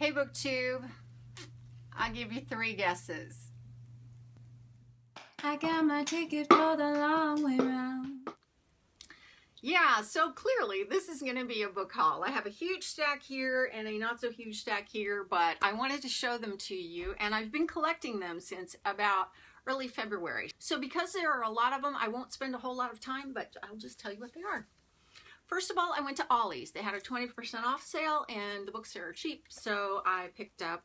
Hey BookTube, I'll give you 3 guesses. I got my ticket for the long way round. Yeah, so clearly this is going to be a book haul. I have a huge stack here and a not so huge stack here, but I wanted to show them to you, and I've been collecting them since about early February. So because there are a lot of them, I won't spend a whole lot of time, but I'll just tell you what they are. First of all, I went to Ollie's. They had a 20% off sale and the books are cheap, so I picked up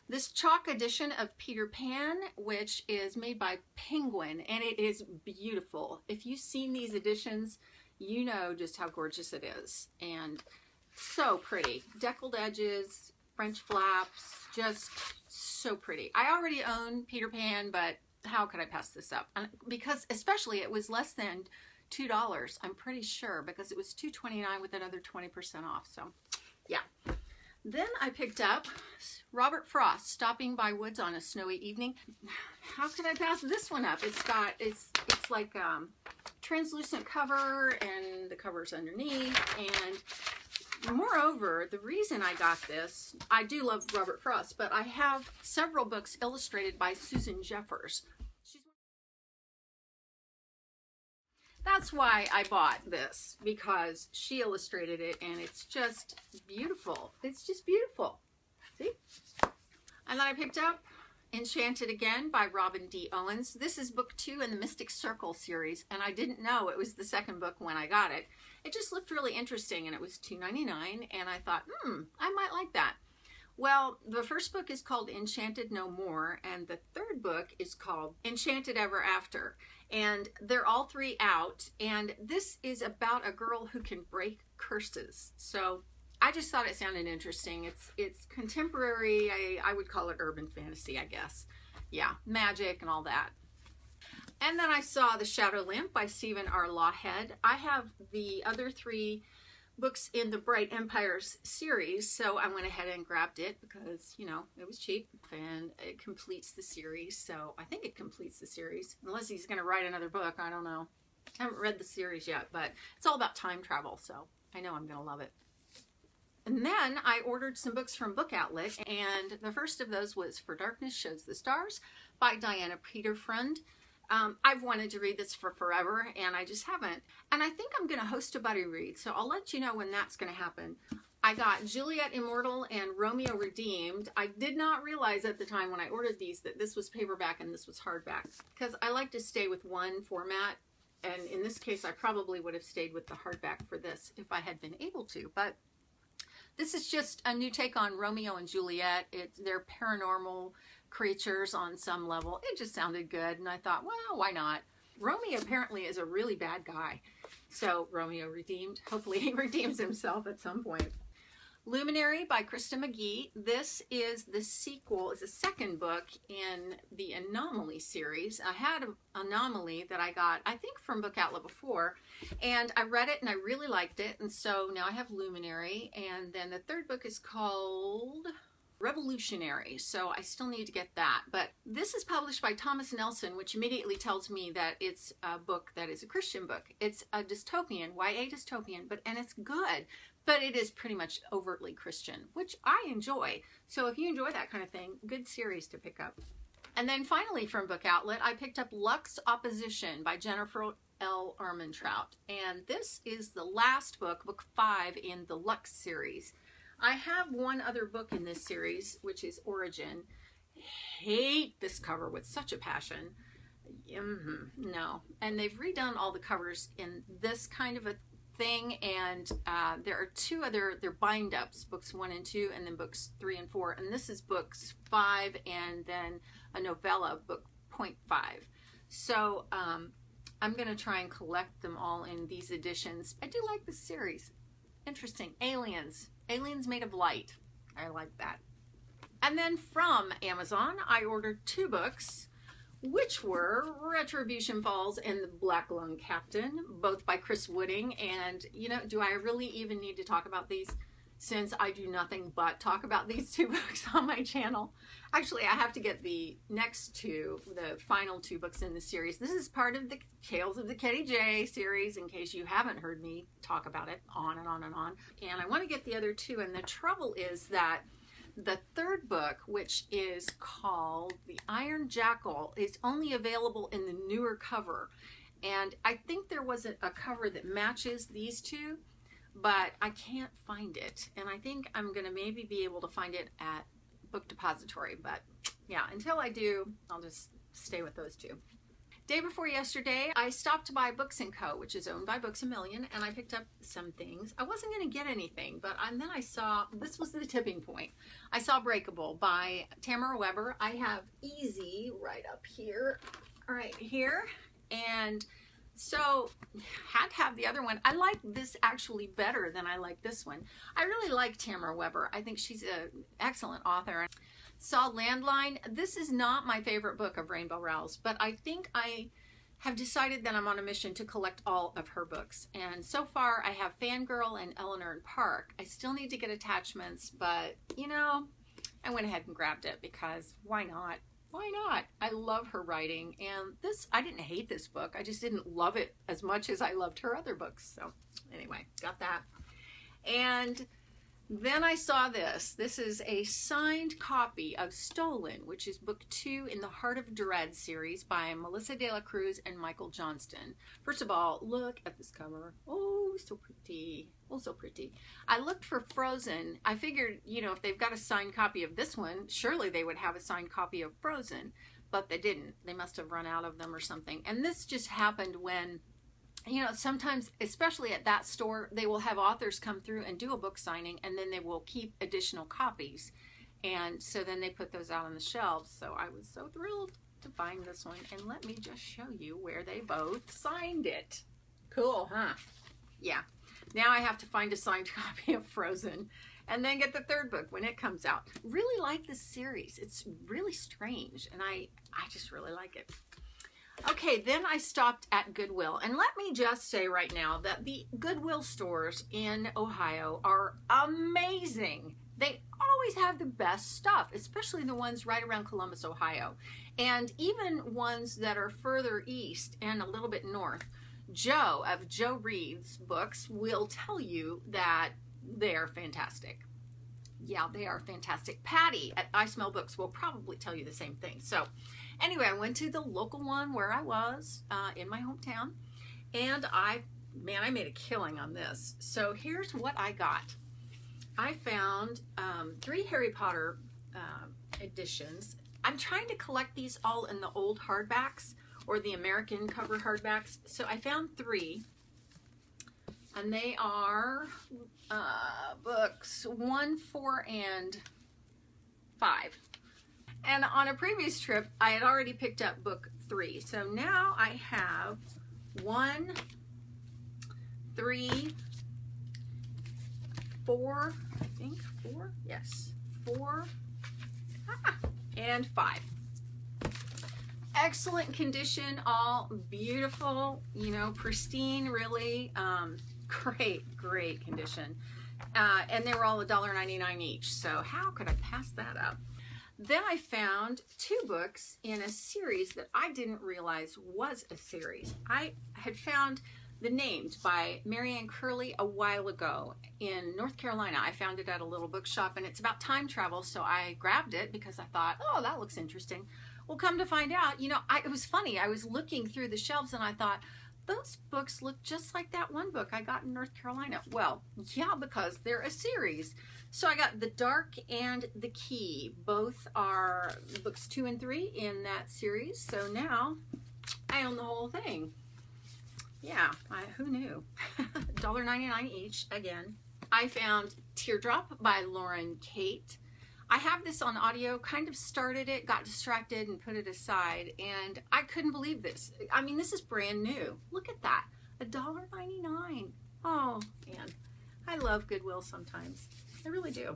this chalk edition of Peter Pan, which is made by Penguin, and it is beautiful. If you've seen these editions, you know just how gorgeous it is, and so pretty. Deckled edges, French flaps, just so pretty. I already own Peter Pan, but how could I pass this up? Because especially it was less than $2, I'm pretty sure, because it was $2.29 with another 20% off. So yeah. Then I picked up Robert Frost, Stopping by Woods on a Snowy Evening. How could I pass this one up? It's like translucent cover, and the cover's underneath. And moreover, the reason I got this, I do love Robert Frost, but I have several books illustrated by Susan Jeffers. That's why I bought this, because she illustrated it, and it's just beautiful. It's just beautiful. See? And then I picked up Enchanted Again by Robin D. Owens. This is book 2 in the Mystic Circle series, and I didn't know it was the second book when I got it. It just looked really interesting, and it was $2.99, and I thought, I might like that. Well, the first book is called Enchanted No More, and the third book is called Enchanted Ever After. And they're all 3 out, and this is about a girl who can break curses. So I just thought it sounded interesting. It's contemporary, I would call it urban fantasy, I guess. Yeah, magic and all that. And then I saw The Shadow Lamp by Stephen R. Lawhead. I have the other 3 books in the Bright Empires series, so I went ahead and grabbed it because, you know, it was cheap and it completes the series. So I think it completes the series, unless he's going to write another book. I don't know. I haven't read the series yet, but it's all about time travel, so I know I'm going to love it. And then I ordered some books from Book Outlet, and the first of those was For Darkness Shows the Stars by Diana Peterfreund. I've wanted to read this for forever, and I just haven't. And I think I'm going to host a buddy read, so I'll let you know when that's going to happen. I got Juliet Immortal and Romeo Redeemed. I did not realize at the time when I ordered these that this was paperback and this was hardback, because I like to stay with one format, and in this case I probably would have stayed with the hardback for this if I had been able to. But this is just a new take on Romeo and Juliet. They're paranormal creatures on some level. It just sounded good, and I thought, well, why not? Romeo apparently is a really bad guy. So Romeo Redeemed. Hopefully he redeems himself at some point. Luminary by Krista McGee. This is the sequel, is the second book in the Anomaly series. I had an Anomaly that I got, I think, from Book Outlet before, and I read it and I really liked it, and so now I have Luminary. And then the third book is called Revolutionary, so I still need to get that. But this is published by Thomas Nelson, which immediately tells me that it's a book that is a Christian book. It's a dystopian, YA dystopian, and it's good, but it is pretty much overtly Christian, which I enjoy. So if you enjoy that kind of thing, good series to pick up. And then finally from Book Outlet, I picked up Lux Opposition by Jennifer L. Armentrout, and this is the last book, book 5 in the Lux series. I have one other book in this series, which is Origin. Hate this cover with such a passion. No. And they've redone all the covers in this kind of a thing, and there are 2 other, they're bind-ups, books 1 and 2, and then books 3 and 4, and this is books 5 and then a novella, book 0.5. So I'm going to try and collect them all in these editions. I do like this series. Interesting. Aliens. Aliens made of light. I like that. And then from Amazon, I ordered 2 books, which were Retribution Falls and The Black Lung Captain, both by Chris Wooding. And, you know, do I really even need to talk about these, since I do nothing but talk about these 2 books on my channel? Actually, I have to get the next 2, the final 2 books in the series. This is part of the Tales of the Ketty Jay series, in case you haven't heard me talk about it on and on and on. And I want to get the other 2, and the trouble is that The third book, which is called The Iron Jackal, is only available in the newer cover. And I think there was a cover that matches these two, but I can't find it. And I think I'm going to maybe be able to find it at Book Depository. But yeah, until I do, I'll just stay with those two. Day before yesterday, I stopped by Books & Co., which is owned by Books A Million, and I picked up some things. I wasn't going to get anything, but then I saw, this was the tipping point. I saw Breakable by Tamara Weber. I have Easy right up here, right here. And so had to have the other one. I like this actually better than I like this one. I really like Tamara Weber. I think she's an excellent author. Saw Landline. This is not my favorite book of Rainbow Rowell's, but I think I have decided that I'm on a mission to collect all of her books. And so far I have Fangirl and Eleanor and Park. I still need to get attachments, but you know, I went ahead and grabbed it because why not? Why not? I love her writing, and this, I didn't hate this book. I just didn't love it as much as I loved her other books. So anyway, got that. And then I saw this. This is a signed copy of Stolen, which is book 2 in the Heart of Dread series by Melissa De La Cruz and Michael Johnston. First of all, look at this cover. Oh, so pretty. Oh, so pretty. I looked for Frozen. I figured, you know, if they've got a signed copy of this one, surely they would have a signed copy of Frozen, but they didn't. They must have run out of them or something. And this just happened when, you know, sometimes, especially at that store, they will have authors come through and do a book signing, and then they will keep additional copies. And so then they put those out on the shelves. So I was so thrilled to find this one. And let me just show you where they both signed it. Cool, huh? Yeah. Now I have to find a signed copy of Frozen and then get the third book when it comes out. Really like this series. It's really strange, and I just really like it. Okay, then I stopped at Goodwill, and let me just say right now that the Goodwill stores in Ohio are amazing. They always have the best stuff, especially the ones right around Columbus, Ohio, and even ones that are further east and a little bit north. Joe of Joe Reed's books will tell you that they are fantastic. Yeah, they are fantastic. Patty at I Smell Books will probably tell you the same thing. So anyway, I went to the local one where I was in my hometown, and I made a killing on this. So here's what I got. I found 3 Harry Potter editions. I'm trying to collect these all in the old hardbacks or the American cover hardbacks. So I found 3, and they are books 1, 4, and 5. And on a previous trip, I had already picked up book 3. So now I have 1, 3, 4, I think 4, yes, 4, and 5. Excellent condition, all beautiful, you know, pristine, really. Great condition. And they were all $1.99 each. So how could I pass that up? Then I found 2 books in a series that I didn't realize was a series. I had found The Named by Marianne Curley a while ago in North Carolina. I found it at a little bookshop, and it's about time travel, so I grabbed it because I thought, oh, that looks interesting. Well, come to find out, you know, it was funny. I was looking through the shelves, and I thought, those books look just like that one book I got in North Carolina. Well, yeah, because they're a series. So I got The Dark and The Key. Both are books 2 and 3 in that series. So now I own the whole thing. Yeah, who knew? $1.99 each again. I found Teardrop by Lauren Kate. I have this on audio, kind of started it, got distracted, and put it aside, and I couldn't believe this. I mean, this is brand new. Look at that, $1.99. Oh, man, I love Goodwill sometimes. I really do.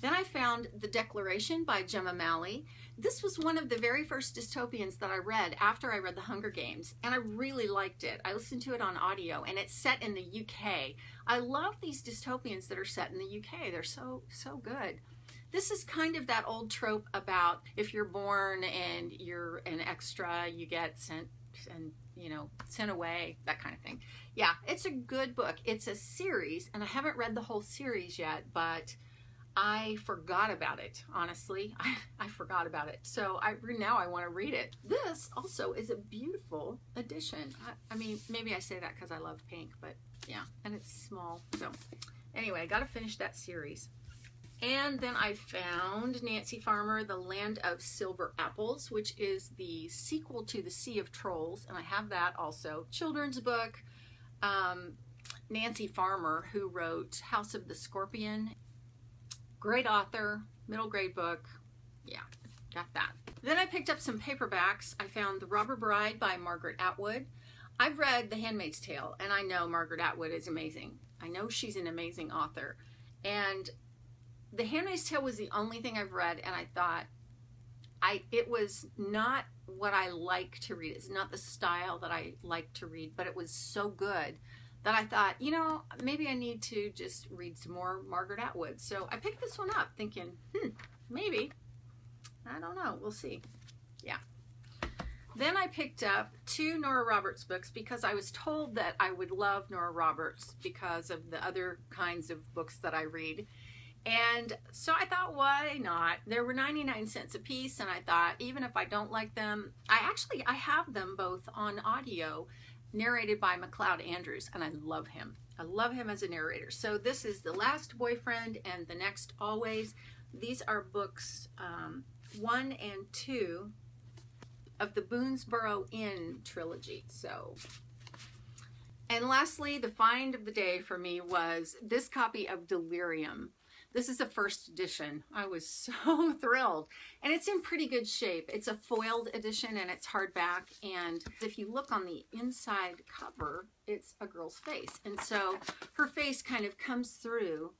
Then I found The Declaration by Gemma Malley. This was one of the very first dystopians that I read after I read The Hunger Games, and I really liked it. I listened to it on audio, and it's set in the UK. I love these dystopians that are set in the UK. They're so good. This is kind of that old trope about if you're born and you're an extra, you get sent and, you know, sent away, that kind of thing. Yeah, it's a good book. It's a series, and I haven't read the whole series yet, but I forgot about it, honestly. I forgot about it. So now I want to read it. This also is a beautiful edition. I mean, maybe I say that because I love pink, but yeah, and it's small. So anyway, I got to finish that series. And then I found Nancy Farmer, The Land of Silver Apples, which is the sequel to The Sea of Trolls. And I have that also. Children's book. Nancy Farmer, who wrote House of the Scorpion. Great author, middle grade book. Yeah, got that. Then I picked up some paperbacks. I found The Robber Bride by Margaret Atwood. I've read The Handmaid's Tale, and I know Margaret Atwood is amazing. I know she's an amazing author. And The Handmaid's Tale was the only thing I've read, and I thought it was not what I like to read. It's not the style that I like to read, but it was so good that I thought, you know, maybe I need to just read some more Margaret Atwood. So I picked this one up thinking, maybe. I don't know. We'll see. Yeah. Then I picked up 2 Nora Roberts books because I was told that I would love Nora Roberts because of the other kinds of books that I read. And so I thought, why not? There were 99 cents a piece, and I thought, even if I don't like them, I have them both on audio, narrated by McLeod Andrews, and I love him. I love him as a narrator. So this is The Last Boyfriend and The Next Always. These are books 1 and 2 of the Boonesboro Inn trilogy. So, and lastly, the find of the day for me was this copy of Delirium. This is the first edition. I was so thrilled. And it's in pretty good shape. It's a foiled edition and it's hardback. And if you look on the inside cover, it's a girl's face. And so her face kind of comes through.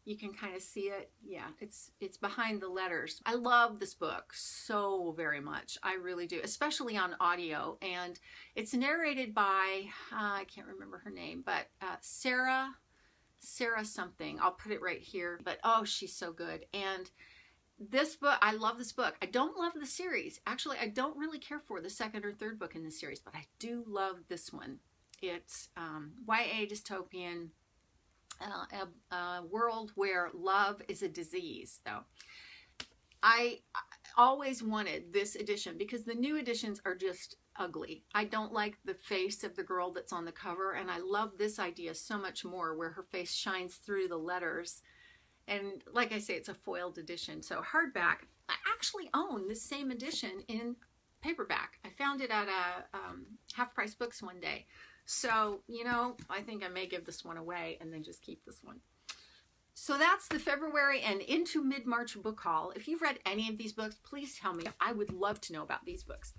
You can kind of see it. Yeah, it's behind the letters. I love this book so very much. I really do, especially on audio. And it's narrated by, I can't remember her name, but Sarah something. I'll put it right here. But oh, she's so good. And this book, I love this book. I don't love the series. Actually, I don't really care for the second or third book in the series, but I do love this one. It's YA dystopian, a world where love is a disease. So I always wanted this edition because the new editions are just ugly. I don't like the face of the girl that's on the cover, and I love this idea so much more where her face shines through the letters. And like I say, it's a foiled edition. So hardback. I actually own this same edition in paperback. I found it at a Half Price Books one day. So, you know, I think I may give this one away and then just keep this one. So that's the February and into mid-March book haul. If you've read any of these books, please tell me. I would love to know about these books.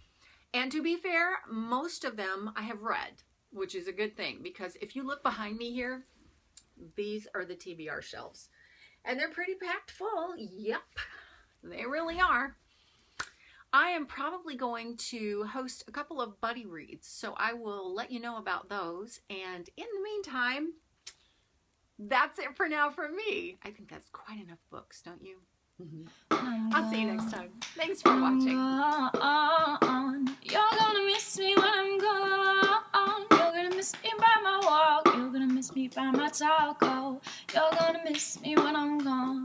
And to be fair, most of them I have read, which is a good thing, because if you look behind me here, these are the TBR shelves. And they're pretty packed full. Yep, they really are. I am probably going to host a couple of buddy reads, so I will let you know about those. And in the meantime, that's it for now from me. I think that's quite enough books, don't you? I'll see you next time. Thanks for watching. You're gonna miss me when I'm gone. You're gonna miss me by my walk. You're gonna miss me by my talk. Oh, you're gonna miss me when I'm gone.